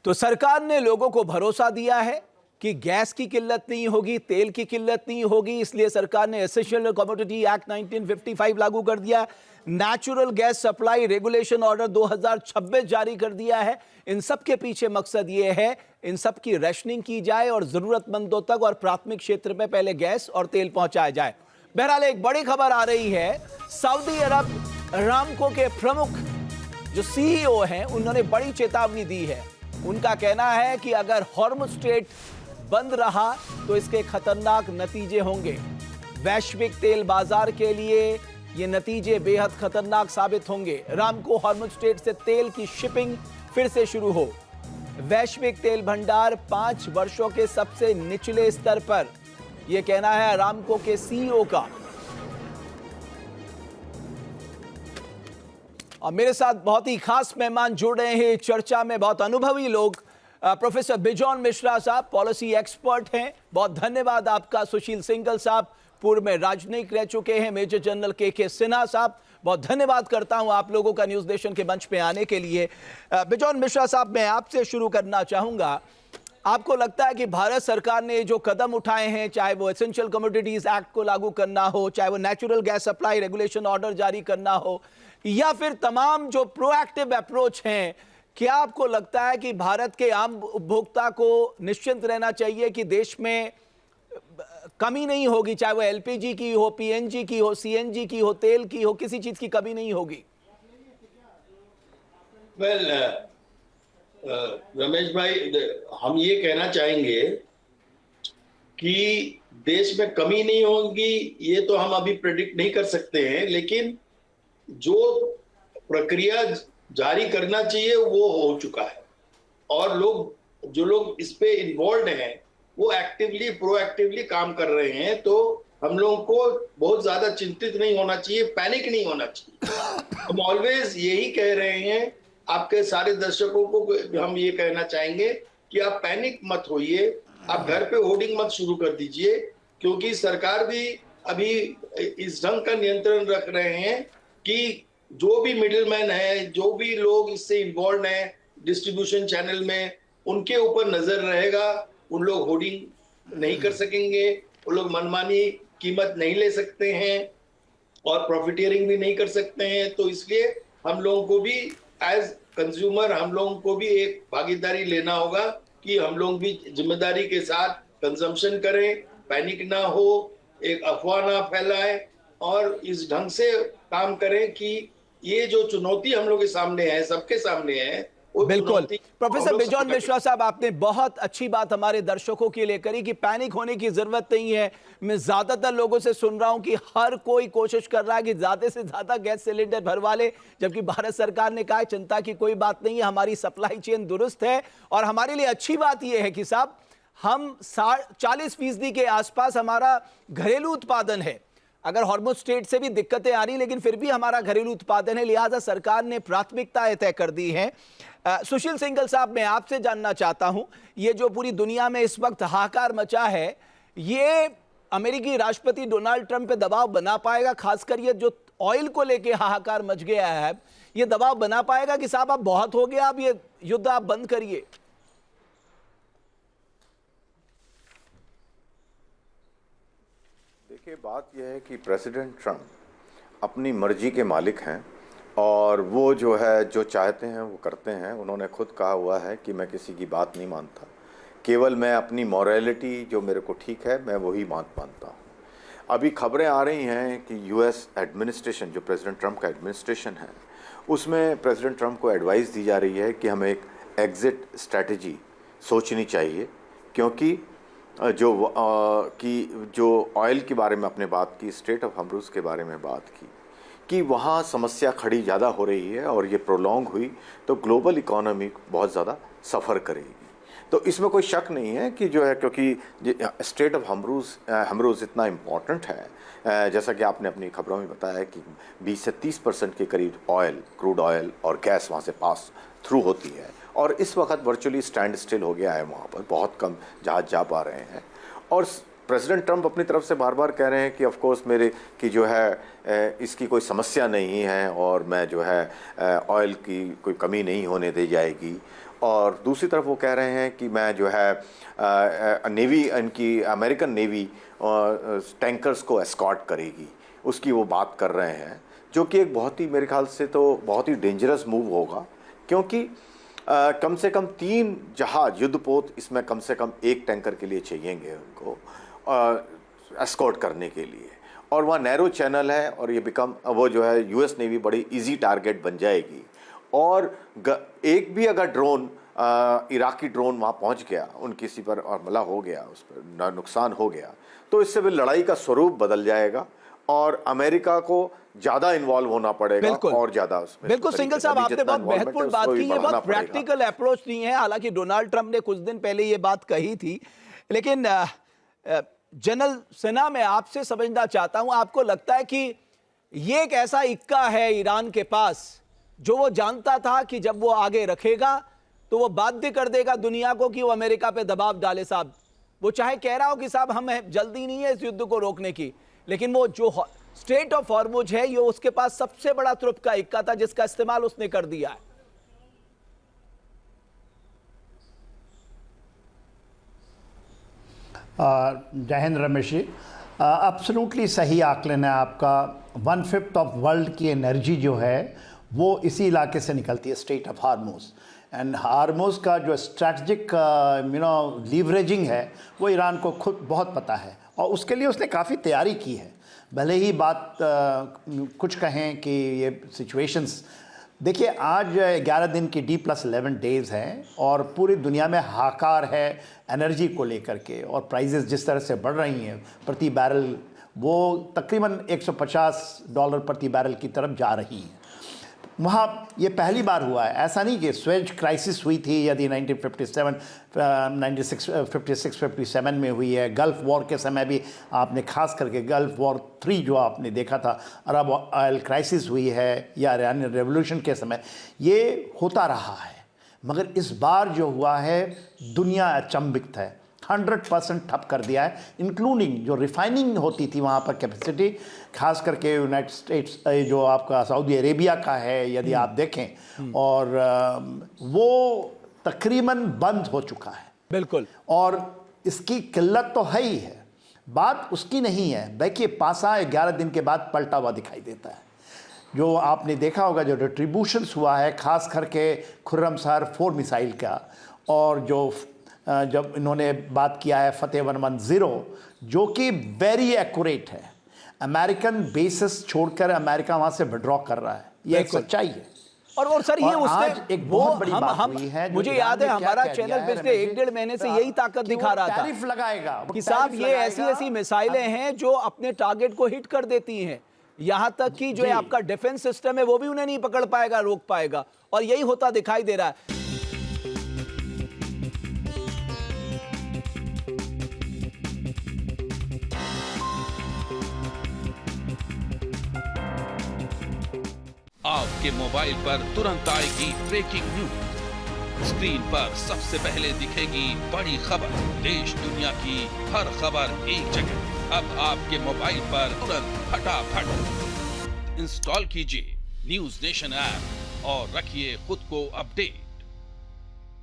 तो सरकार ने लोगों को भरोसा दिया है कि गैस की किल्लत नहीं होगी, तेल की किल्लत नहीं होगी, इसलिए सरकार ने एसेंशियल कमोडिटी एक्ट 1955 लागू कर दिया, natural gas supply regulation order 2026 जारी कर दिया है। इन सब के पीछे मकसद ये है, इन सब की रेशनिंग की जाए और जरूरतमंदों तक और प्राथमिक क्षेत्र में पहले गैस और तेल पहुंचाया जाए। बहरहाल एक बड़ी खबर आ रही है, सऊदी अरब अरामको के प्रमुख जो सीईओ हैं, उन्होंने बड़ी चेतावनी दी है। उनका कहना है कि अगर हॉर्मुज़ स्ट्रेट बंद रहा तो इसके खतरनाक नतीजे होंगे। वैश्विक तेल बाजार के लिए ये नतीजे बेहद खतरनाक साबित होंगे। अरामको हॉर्मुज़ स्ट्रेट से तेल की शिपिंग फिर से शुरू हो। वैश्विक तेल भंडार 5 वर्षों के सबसे निचले स्तर पर, यह कहना है अरामको के सीईओ का। और मेरे साथ बहुत ही खास मेहमान जुड़ रहे हैं चर्चा में, बहुत अनुभवी लोग। प्रोफेसर बिजॉन मिश्रा साहब पॉलिसी एक्सपर्ट हैं, बहुत धन्यवाद आपका। सुशील सिंघल साहब पूर्व में राजनयिक रह चुके हैं। मेजर जनरल के सिन्हा साहब, बहुत धन्यवाद करता हूं आप लोगों का न्यूज़ नेशन के मंच पे आने के लिए। बिजॉन मिश्रा साहब, मैं आपसे शुरू करना चाहूंगा। आपको लगता है कि भारत सरकार ने जो कदम उठाए हैं, चाहे वो एसेंशियल कमोडिटीज एक्ट को लागू करना हो, चाहे वो natural gas supply regulation order जारी करना हो, या फिर तमाम जो प्रोएक्टिव अप्रोच हैं, क्या आपको लगता है कि भारत के आम उपभोक्ता को निश्चिंत रहना चाहिए कि देश में कमी नहीं होगी, चाहे वो एलपीजी की हो, पीएनजी की हो, सीएनजी की हो, तेल की हो, किसी चीज की कमी नहीं होगी? रमेश भाई, हम ये कहना चाहेंगे कि देश में कमी नहीं होगी, ये तो हम अभी प्रेडिक्ट नहीं कर सकते हैं, लेकिन जो प्रक्रिया जारी करना चाहिए वो हो चुका है। और जो लोग इस पे इन्वॉल्व हैं वो एक्टिवली प्रोएक्टिवली काम कर रहे हैं। तो हम लोगों को बहुत ज्यादा चिंतित नहीं होना चाहिए, पैनिक नहीं होना चाहिए। हम ऑलवेज यही कह रहे हैं, आपके सारे दर्शकों को हम ये कहना चाहेंगे कि आप पैनिक मत होइए, आप घर पे होर्डिंग मत शुरू कर दीजिए, क्योंकि सरकार भी अभी इस ढंग का नियंत्रण रख रहे हैं कि जो भी मिडिलमैन है, जो भी लोग इससे इन्वॉल्व हैं डिस्ट्रीब्यूशन चैनल में, उनके ऊपर नजर रहेगा। उन लोग होर्डिंग नहीं कर सकेंगे, उन लोग मनमानी कीमत नहीं ले सकते हैं और प्रॉफिटियरिंग भी नहीं कर सकते हैं। तो इसलिए हम लोगों को भी एज कंज्यूमर, हम लोगों को भी एक भागीदारी लेना होगा कि हम लोग भी जिम्मेदारी के साथ कंजम्पशन करें, पैनिक ना हो, एक अफवाह ना फैलाएं और इस ढंग से काम करें कि ये जो चुनौती हम लोग के सामने है, सबके सामने है। बिल्कुल। प्रोफेसर बिजॉन मिश्रा साहब, आपने बहुत अच्छी बात हमारे दर्शकों के लिए करी कि पैनिक होने की जरूरत नहीं है। मैं ज्यादातर लोगों से सुन रहा हूं कि हर कोई कोशिश कर रहा है कि ज्यादा से ज्यादा गैस सिलेंडर भरवा ले, जबकि भारत सरकार ने कहा चिंता की कोई बात नहीं है, हमारी सप्लाई चेन दुरुस्त है। और हमारे लिए अच्छी बात यह है कि साहब, हम 40% के आसपास हमारा घरेलू उत्पादन है। अगर हॉर्मुज़ स्ट्रेट से भी दिक्कतें आ रही, लेकिन फिर भी हमारा घरेलू उत्पादन है, लिहाजा सरकार ने प्राथमिकताएं तय कर दी हैं। सुशील सिंघल साहब, मैं आपसे जानना चाहता हूं, ये जो पूरी दुनिया में इस वक्त हाहाकार मचा है, ये अमेरिकी राष्ट्रपति डोनाल्ड ट्रंप पे दबाव बना पाएगा? खासकर ये जो ऑयल को लेके हाहाकार मच गया है, ये दबाव बना पाएगा कि साहब अब बहुत हो गया, अब ये युद्ध आप बंद करिए? देखिए, बात यह है कि प्रेसिडेंट ट्रंप अपनी मर्जी के मालिक हैं और वो जो है जो चाहते हैं वो करते हैं। उन्होंने खुद कहा हुआ है कि मैं किसी की बात नहीं मानता, केवल मैं अपनी मॉरलिटी जो मेरे को ठीक है मैं वही बात मानता हूँ। अभी खबरें आ रही हैं कि यूएस एडमिनिस्ट्रेशन, जो प्रेसिडेंट ट्रंप का एडमिनिस्ट्रेशन है, उसमें प्रेसिडेंट ट्रंप को एडवाइस दी जा रही है कि हमें एक एग्ज़िट स्ट्रैटेजी सोचनी चाहिए, क्योंकि जो ऑयल के बारे में आपने बात की, स्ट्रेट ऑफ हॉर्मुज़ के बारे में बात की कि वहाँ समस्या खड़ी ज़्यादा हो रही है और ये प्रोलॉन्ग हुई तो ग्लोबल इकोनॉमी बहुत ज़्यादा सफ़र करेगी। तो इसमें कोई शक नहीं है कि जो है, क्योंकि स्ट्रेट ऑफ हॉर्मुज़ इतना इम्पॉर्टेंट है, जैसा कि आपने अपनी खबरों में बताया कि 20 से 30% के करीब ऑयल, क्रूड ऑयल और गैस वहाँ से पास थ्रू होती है और इस वक्त वर्चुअली स्टैंड स्टिल हो गया है, वहाँ पर बहुत कम जहाज़ जा पा रहे हैं। और प्रेसिडेंट ट्रंप अपनी तरफ से बार बार कह रहे हैं कि ऑफ कोर्स मेरे की जो है इसकी कोई समस्या नहीं है और मैं जो है ऑयल की कोई कमी नहीं होने दी जाएगी और दूसरी तरफ वो कह रहे हैं कि मैं जो है नेवी, इनकी अमेरिकन नेवी टैंकर्स को एस्कॉर्ट करेगी, उसकी वो बात कर रहे हैं, जो कि एक बहुत ही, मेरे ख्याल से तो बहुत ही डेंजरस मूव होगा, क्योंकि कम से कम 3 जहाज युद्धपोत इसमें कम से कम एक टैंकर के लिए चाहिएंगे उनको एस्कॉर्ट करने के लिए। और वहाँ नैरो चैनल है और ये वो जो है यूएस नेवी बड़ी इजी टारगेट बन जाएगी। और एक भी अगर ड्रोन, इराकी ड्रोन वहाँ पहुँच गया, उन किसी पर हमला हो गया, उस पर नुकसान हो गया, तो इससे भी लड़ाई का स्वरूप बदल जाएगा और अमेरिका को ज़्यादा इन्वॉल्व होना पड़ेगा और ज़्यादा उसमें। बिल्कुल सिंगल साहब, आपने बहुत महत्वपूर्ण बात की, ये बहुत प्रैक्टिकल अप्रोच नहीं है। हालांकि डोनाल्ड ट्रंप ने कुछ दिन पहले ये बात कही थी, लेकिन जनरल सिन्हा, मैं आपसे समझना चाहता हूं, आपको लगता है कि ये एक ऐसा इक्का है ईरान के पास जो वो जानता था कि जब वो आगे रखेगा तो वो बाध्य कर देगा दुनिया को कि वो अमेरिका पे दबाव डाले? साहब, वो चाहे कह रहा हो कि साहब हम जल्दी नहीं है इस युद्ध को रोकने की, लेकिन वो जो स्ट्रेट ऑफ हॉर्मुज है ये उसके पास सबसे बड़ा तुर्प का इक्का था जिसका इस्तेमाल उसने कर दिया है। जय हिंद रमेश जी, एब्सोल्युटली सही आकलन है आपका। 1/5 ऑफ वर्ल्ड की एनर्जी जो है वो इसी इलाके से निकलती है, straight of Hormuz. And Hormuz का जो स्ट्रैटेजिक लीवरेजिंग है वो ईरान को खुद बहुत पता है और उसके लिए उसने काफ़ी तैयारी की है। भले ही बात कुछ कहें कि ये सिचुएशंस, देखिए आज 11 दिन की D+11 डेज़ हैं और पूरी दुनिया में हाहाकार है एनर्जी को लेकर के, और प्राइजेस जिस तरह से बढ़ रही हैं प्रति बैरल, वो तकरीबन $150 प्रति बैरल की तरफ जा रही हैं। वहाँ ये पहली बार हुआ है, ऐसा नहीं कि स्वेज क्राइसिस हुई थी यदि 1956-57 में हुई है, गल्फ़ वॉर के समय भी आपने खास करके गल्फ़ वॉर 3 जो आपने देखा था, अरब ऑयल क्राइसिस हुई है, या ईरान रेवोल्यूशन के समय, ये होता रहा है। मगर इस बार जो हुआ है दुनिया अचंभित है, 100% ठप कर दिया है, इंक्लूडिंग जो रिफाइनिंग होती थी वहाँ पर कैपेसिटी, खास करके यूनाइटेड स्टेट्स जो आपका सऊदी अरेबिया का है यदि आप देखें, और वो तकरीबन बंद हो चुका है। बिल्कुल, और इसकी किल्लत तो है ही है, बात उसकी नहीं है। देखिए पासा 11 दिन के बाद पलटा हुआ दिखाई देता है। जो आपने देखा होगा जो डिस्ट्रीब्यूशंस हुआ है, खास करके खुर्रमसर 4 मिसाइल का, और जो जब इन्होंने बात किया है फतेह 110 जो कि वेरी एक्यूरेट है, अमेरिकन बेसिस छोड़कर अमेरिका वहाँ से विड्रॉ कर रहा है, ये एक सच्चाई है। और सर ये उसने एक बहुत बड़ी बात हुई है, मुझे याद है हमारा चैनल पिछले 1-1.5 महीने से यही ताकत दिखा रहा था, टैरिफ लगाएगा कि साहब ये ऐसी मिसाइलें हैं जो अपने टारगेट को हिट कर देती हैं, यहां तक कि जो है आपका डिफेंस सिस्टम है वो भी उन्हें नहीं पकड़ पाएगा, रोक पाएगा, और यही होता दिखाई दे रहा है। आपके मोबाइल पर तुरंत आएगी ब्रेकिंग न्यूज, स्क्रीन पर सबसे पहले दिखेगी बड़ी खबर, देश दुनिया की हर खबर एक जगह। अब आपके मोबाइल पर तुरंत फटाफट इंस्टॉल कीजिए न्यूज़ नेशन ऐप और रखिए खुद को अपडेट।